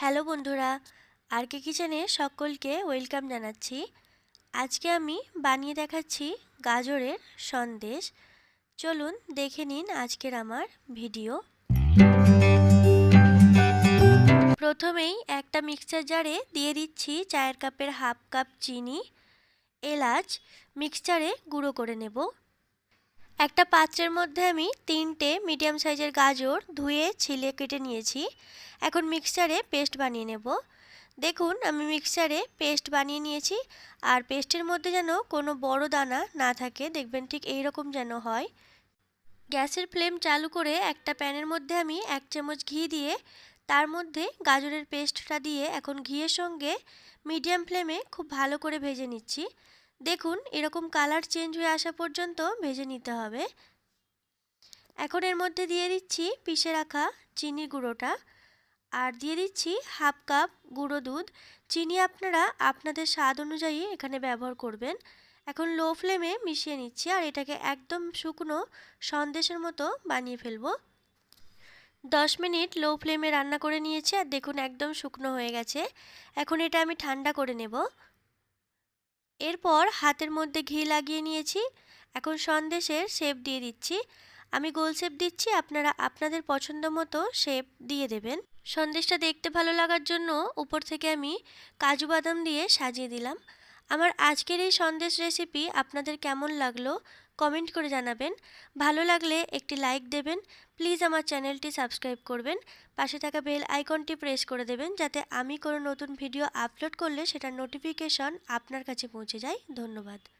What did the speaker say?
Hello বন্ধুরা, আর কে কিচেনে সকলকে ওয়েলকাম জানাচ্ছি। আজকে আমি বানিয়ে দেখাচ্ছি গাজরের সন্দেশ। চলুন দেখে নিন আজকের আমার ভিডিও। প্রথমেই একটা মিক্সচার জারে দিয়ে দিচ্ছি চায়ের কাপের হাফ কাপ চিনি, এলাচ মিক্সচারে গুঁড়ো করে নেব। একটা পাত্রের মধ্যে আমি 3টে মিডিয়াম সাইজের গাজর ধুয়ে ছিলে কেটে নিয়েছি। এখন মিক্সচারে পেস্ট বানিয়ে নেব। দেখুন আমি মিক্সচারে পেস্ট বানিয়ে নিয়েছি, আর পেস্টের মধ্যে যেন কোনো বড় দানা না থাকে, দেখবেন ঠিক এই রকম যেন হয়। গ্যাসের ফ্লেম চালু করে একটা প্যানের মধ্যে আমি 1 চামচ ঘি দিয়ে তার মধ্যে গাজরের পেস্টটা দিয়ে এখন ঘিয়ের সঙ্গে মিডিয়াম ফ্লেমে খুব ভালো করে ভেজে নিচ্ছি। দেখুন এরকম কালার চেঞ্জ হয়ে আসা পর্যন্ত ভেজে নিতে হবে। এখন এর মধ্যে দিয়ে দিচ্ছি পিষে রাখা চিনির গুঁড়োটা, আর দিয়ে দিচ্ছি হাফ কাপ গুঁড়ো দুধ। চিনি আপনারা আপনাদের স্বাদ অনুযায়ী এখানে ব্যবহার করবেন। এখন লো ফ্লেমে মিশিয়ে নিচ্ছি, আর এটাকে একদম শুকনো সন্দেশের মতো বানিয়ে ফেলবো। 10 মিনিট লো ফ্লেমে রান্না করে নিয়েছি, আর দেখুন একদম শুকনো হয়ে গেছে। এখন এটা আমি ঠান্ডা করে নেব। এরপর হাতের মধ্যে ঘি লাগিয়ে নিয়েছি। এখন সন্দেশের শেপ দিয়ে দিচ্ছি। আমি গোল শেপ দিচ্ছি, আপনারা আপনাদের পছন্দ মতো শেপ দিয়ে দেবেন। সন্দেশটা দেখতে ভালো লাগার জন্য উপর থেকে আমি কাজু বাদাম দিয়ে সাজিয়ে দিলাম। আমার আজকের এই সন্দেশ রেসিপি আপনাদের কেমন লাগলো কমেন্ট করে জানাবেন। ভালো লাগলে একটি লাইক দেবেন। প্লিজ আমার চ্যানেলটি সাবস্ক্রাইব করবেন। পাশে থাকা বেল আইকনটি প্রেস করে দেবেন, যাতে আমি কোনো নতুন ভিডিও আপলোড করলে সেটার নোটিফিকেশন আপনার কাছে পৌঁছে যায়। ধন্যবাদ।